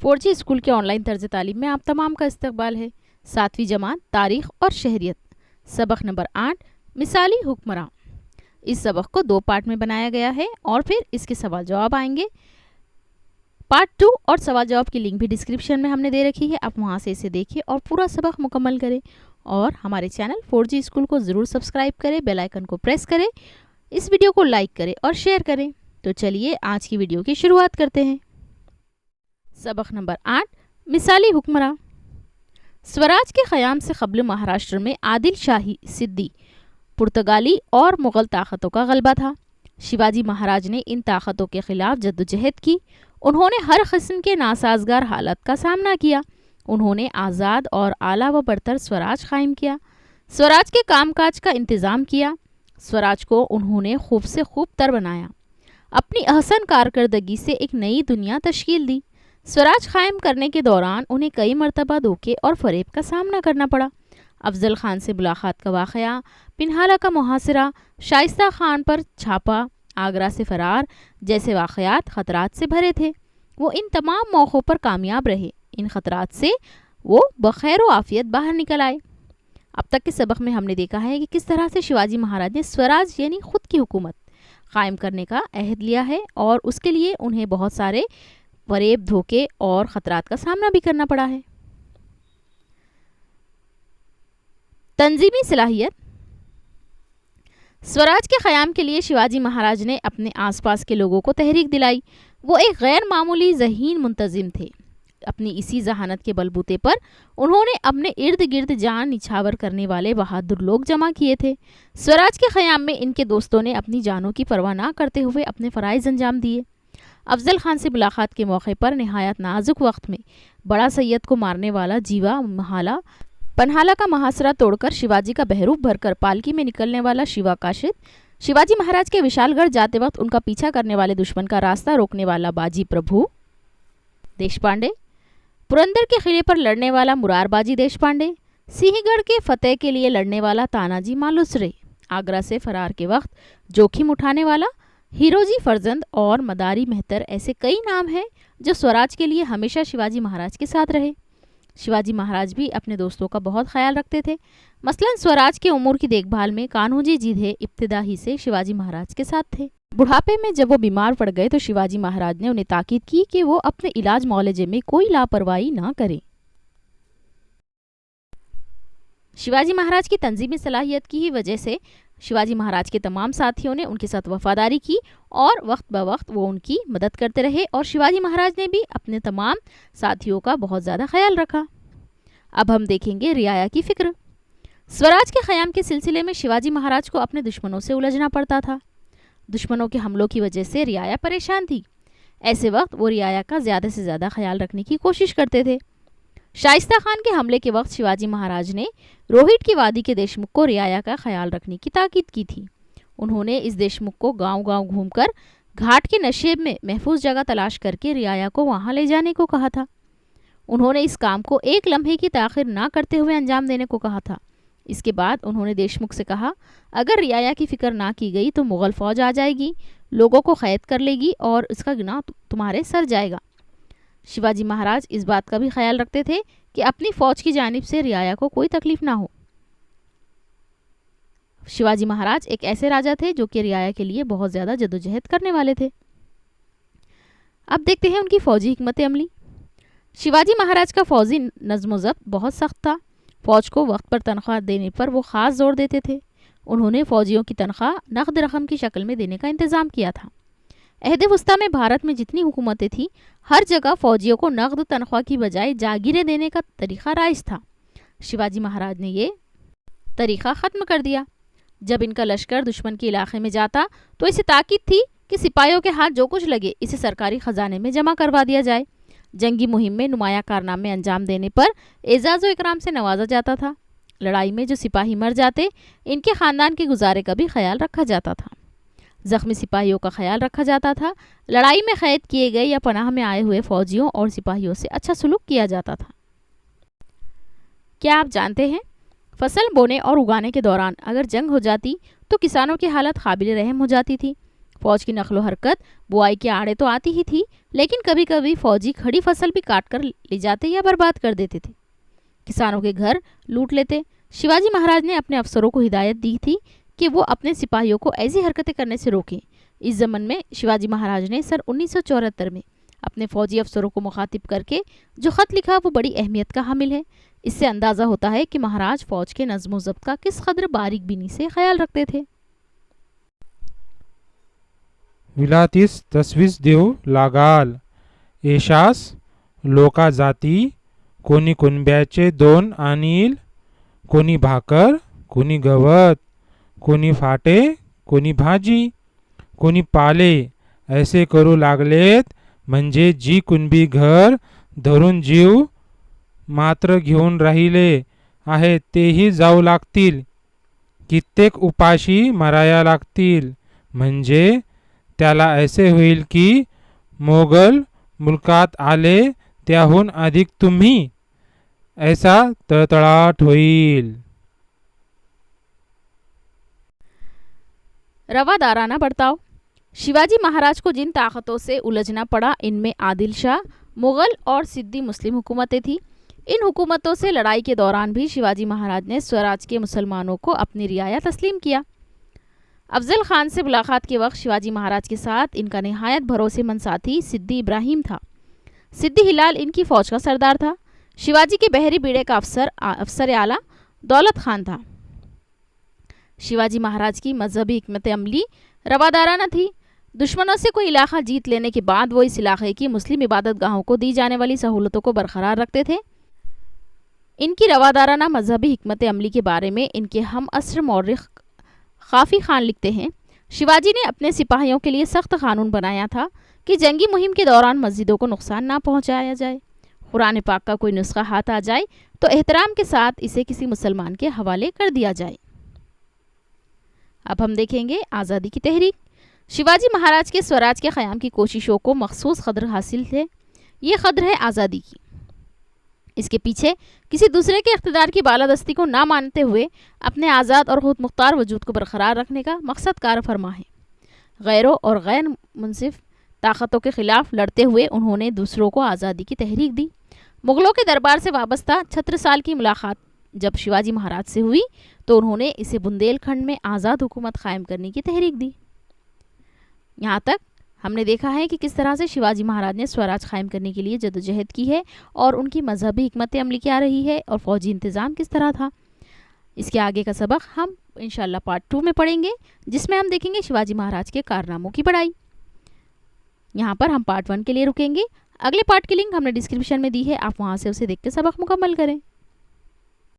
4G school के online तर्ज तालीम में आप तमाम का इस्तकबाल है। 7वीं जमात तारीख़ और शहरियत, सबक नंबर 8 मिसाली हुक्मरां। इस सबक को 2 पार्ट में बनाया गया है और फिर इसके सवाल जवाब आएंगे। पार्ट 2 और सवाल जवाब की लिंक भी डिस्क्रिप्शन में हमने दे रखी है, आप वहां से इसे देखिए और पूरा सबक मुकम्मल करें। और हमारे चैनल 4G स्कूल को ज़रूर सब्सक्राइब करें, बेल आइकन को प्रेस करें, इस वीडियो को लाइक करें और शेयर करें। तो चलिए आज की वीडियो की शुरुआत करते हैं। सबक नंबर 8 मिसाली हुक्मरां। स्वराज के क़याम से क़ब्ल महाराष्ट्र में आदिल शाही, सिद्दी, पुर्तगाली और मुग़ल ताक़तों का गलबा था। शिवाजी महाराज ने इन ताक़तों के ख़िलाफ़ जद्दोजहद की। उन्होंने हर किस्म के नासाजगार हालत का सामना किया। उन्होंने आज़ाद और आला व बरतर स्वराज कायम किया। स्वराज के कामकाज का इंतज़ाम किया। स्वराज को उन्होंने खूब से खूब तर बनाया। अपनी अहसन कारकर्दगी से एक नई दुनिया तश्कील दी। स्वराज कायम करने के दौरान उन्हें कई मरतबा धोखे और फ़रेब का सामना करना पड़ा। अफजल खान से मुलाकात का वाक़या, पिन्हाला का मुहासरा, शाइस्ता खान पर छापा, आगरा से फ़रार जैसे वाक़यात ख़तरात से भरे थे। वो इन तमाम मौक़ों पर कामयाब रहे। इन ख़तरात से वो बखैर व आफ़ियत बाहर निकल आए। अब तक के सबक में हमने देखा है कि किस तरह से शिवाजी महाराज ने स्वराज यानी ख़ुद की हुकूमत कायम करने का अहद लिया है और उसके लिए उन्हें बहुत सारे फ़रेब, धोखे और ख़तरात का सामना भी करना पड़ा है। तंजीमी सलाहियत। स्वराज के क़याम के लिए शिवाजी महाराज ने अपने आसपास के लोगों को तहरीक दिलाई। वो एक गैर मामूली ज़हीन मुंतज़िम थे। अपनी इसी जहानत के बलबूते पर उन्होंने अपने इर्द गिर्द जान निछावर करने वाले बहादुर लोग जमा किए थे। स्वराज के क़याम में इनके दोस्तों ने अपनी जानों की परवाह न करते हुए अपने फ़राइज़ अंजाम दिए। अफजल खान से मुलाकात के मौके पर नहायत नाजुक वक्त में बड़ा सैयद को मारने वाला जीवा महाला, पन्हाला का मुहासरा तोड़कर शिवाजी का बहरूप भरकर पालकी में निकलने वाला शिवा काशिद, शिवाजी महाराज के विशालगढ़ जाते वक्त उनका पीछा करने वाले दुश्मन का रास्ता रोकने वाला बाजी प्रभु देशपांडे, पुरंदर के किले पर लड़ने वाला मुरारबाजी देशपांडे, सिंहगढ़ के फतेह के लिए लड़ने वाला तानाजी मालुसरे, आगरा से फरार के वक्त जोखिम उठाने वाला हीरोजी फरजंद और मदारी मेहतर, ऐसे कई नाम हैं जो स्वराज के लिए हमेशा शिवाजी महाराज के साथ रहे। शिवाजी महाराज भी अपने दोस्तों का बहुत ख्याल रखते थे। मसलन स्वराज के उमूर की देखभाल में कान्होजी जीधे इब्तिदा ही से शिवाजी महाराज के साथ थे। बुढ़ापे में जब वो बीमार पड़ गए तो शिवाजी महाराज ने उन्हें ताकीद की कि वो अपने इलाज मुआलजे में कोई लापरवाही ना करें। शिवाजी महाराज की तंजीमी सलाहियत की ही वजह से शिवाजी महाराज के तमाम साथियों ने उनके साथ वफादारी की और वक्त ब वक्त वो उनकी मदद करते रहे और शिवाजी महाराज ने भी अपने तमाम साथियों का बहुत ज़्यादा ख्याल रखा। अब हम देखेंगे रियाया की फ़िक्र। स्वराज के क़याम के सिलसिले में शिवाजी महाराज को अपने दुश्मनों से उलझना पड़ता था। दुश्मनों के हमलों की वजह से रियाया परेशान थी। ऐसे वक्त वो रियाया का ज़्यादा से ज़्यादा ख्याल रखने की कोशिश करते थे। शाइस्ता खान के हमले के वक्त शिवाजी महाराज ने रोहित की वादी के देशमुख को रियाया का ख्याल रखने की ताकीद की थी। उन्होंने इस देशमुख को गांव-गांव घूमकर घाट के नशेब में महफूज जगह तलाश करके रियाया को वहां ले जाने को कहा था। उन्होंने इस काम को एक लम्हे की ताख़िर ना करते हुए अंजाम देने को कहा था। इसके बाद उन्होंने देशमुख से कहा, अगर रियाया की फ़िक्र ना की गई तो मुग़ल फ़ौज आ जाएगी, लोगों को क़ैद कर लेगी और इसका गिनाह तुम्हारे सर जाएगा। शिवाजी महाराज इस बात का भी ख्याल रखते थे कि अपनी फ़ौज की जानिब से रियाया को कोई तकलीफ़ ना हो। शिवाजी महाराज एक ऐसे राजा थे जो कि रियाया के लिए बहुत ज़्यादा जद्दोजहद करने वाले थे। अब देखते हैं उनकी फ़ौजी हिकमत अमली। शिवाजी महाराज का फ़ौजी नज़्म ज़ब्त बहुत सख्त था। फ़ौज को वक्त पर तनख्वाह देने पर वो ख़ास ज़ोर देते थे। उन्होंने फ़ौजियों की तनख्वाह नक़द रकम की शक्ल में देने का इंतज़ाम किया था। अहद वस्ता में भारत में जितनी हुकूमतें थीं, हर जगह फ़ौजियों को नक़द तनख्वाह की बजाय जागीरें देने का तरीक़ा राइज था। शिवाजी महाराज ने ये तरीक़ा ख़त्म कर दिया। जब इनका लश्कर दुश्मन के इलाके में जाता तो इसे ताकीद थी कि सिपाहियों के हाथ जो कुछ लगे इसे सरकारी ख़जाने में जमा करवा दिया जाए। जंगी मुहिम में नुमाया कारनामे अंजाम देने पर एजाज़ व इकराम से नवाजा जाता था। लड़ाई में जो सिपाही मर जाते, इनके ख़ानदान के गुजारे का भी ख्याल रखा जाता था। ज़ख्मी सिपाहियों का ख्याल रखा जाता था। लड़ाई में क़ैद किए गए या पनाह में आए हुए फ़ौजियों और सिपाहियों से अच्छा सलूक किया जाता था। क्या आप जानते हैं, फसल बोने और उगाने के दौरान अगर जंग हो जाती तो किसानों की हालत काबिल रहम हो जाती थी। फौज की नकलो हरकत बुआई के आड़े तो आती ही थी, लेकिन कभी कभी फौजी खड़ी फसल भी काट कर ले जाते या बर्बाद कर देते थे। किसानों के घर लूट लेते। शिवाजी महाराज ने अपने अफसरों को हिदायत दी थी कि वो अपने सिपाहियों को ऐसी हरकतें करने से रोकें। इस ज़मन में शिवाजी महाराज ने सन 1974 में अपने फौजी अफसरों को मुखातिब करके जो ख़त लिखा वो बड़ी अहमियत का हामिल है। इससे अंदाज़ा होता है कि महाराज फौज के नज़्म व ज़ब्त का किस कदर बारीक बीनी से ख्याल रखते थे। विलातीस तसवीस देव लागाल एशास लोका जाती, कोणी कुणब्याचे 2 अनिल, कोणी भाकर, कोणी गवत, कोणी फाटे, कोणी भाजी, कोणी पाले, ऐसे करू लागलेत म्हणजे जी कुणबी घर धरून जीव मात्र घेऊन राहिले आहेत तेही जाऊ लागतील, कित्येक उपाशी मराया लागतील, म्हणजे त्याला ऐसे होईल की मोगल मुलकात आले त्याहून अधिक तुम्ही, ऐसा तळतळाट होईल। रवादाराना बर्ताव। शिवाजी महाराज को जिन ताकतों से उलझना पड़ा इनमें आदिल शाह, मुग़ल और सिद्दी मुस्लिम हुकूमतें थीं। इन हुकूमतों से लड़ाई के दौरान भी शिवाजी महाराज ने स्वराज के मुसलमानों को अपनी रियाया तस्लीम किया। अफजल खान से मुलाकात के वक्त शिवाजी महाराज के साथ इनका नहायत भरोसेमंद साथी सिद्दी इब्राहिम था। सिद्दी हिलाल इनकी फ़ौज का सरदार था। शिवाजी के बहरी बीड़े का अफसर आला दौलत खान था। शिवाजी महाराज की मजहबी हिकमत अमली रवादाराना थी। दुश्मनों से कोई इलाका जीत लेने के बाद वो इस इलाके की मुस्लिम इबादत गाहों को दी जाने वाली सहूलतों को बरकरार रखते थे। इनकी रवादाराना मजहबी हिकमत अमली के बारे में इनके हम असर मौर्रिख काफ़ी खान लिखते हैं, शिवाजी ने अपने सिपाहियों के लिए सख्त कानून बनाया था कि जंगी मुहिम के दौरान मस्जिदों को नुकसान ना पहुंचाया जाए। कुरान पाक का कोई नुस्खा हाथ आ जाए तो एहतराम के साथ इसे किसी मुसलमान के हवाले कर दिया जाए। अब हम देखेंगे आज़ादी की तहरीक। शिवाजी महाराज के स्वराज के क़याम की कोशिशों को मखसूस कदर हासिल थे। ये कदर है आज़ादी की। इसके पीछे किसी दूसरे के इख्तिदार की बालादस्ती को ना मानते हुए अपने आज़ाद और खुद मुख्तार वजूद को बरकरार रखने का मकसद कार फरमा है। गैरों और गैर मुनसिफ ताकतों के ख़िलाफ़ लड़ते हुए उन्होंने दूसरों को आज़ादी की तहरीक दी। मुग़लों के दरबार से वाबस्ता छत्रसाल की मुलाकात जब शिवाजी महाराज से हुई तो उन्होंने इसे बुंदेलखंड में आज़ाद हुकूमत कायम करने की तहरीक दी। यहाँ तक हमने देखा है कि किस तरह से शिवाजी महाराज ने स्वराज कायम करने के लिए जदोजहद की है और उनकी मजहबी हिकमत अमली क्या रही है और फ़ौजी इंतज़ाम किस तरह था। इसके आगे का सबक हम इंशाअल्लाह पार्ट 2 में पढ़ेंगे, जिसमें हम देखेंगे शिवाजी महाराज के कारनामों की बढ़ाई। यहाँ पर हम पार्ट 1 के लिए रुकेंगे। अगले पार्ट की लिंक हमने डिस्क्रिप्शन में दी है, आप वहाँ से उसे देख के सबक मुकम्मल करें।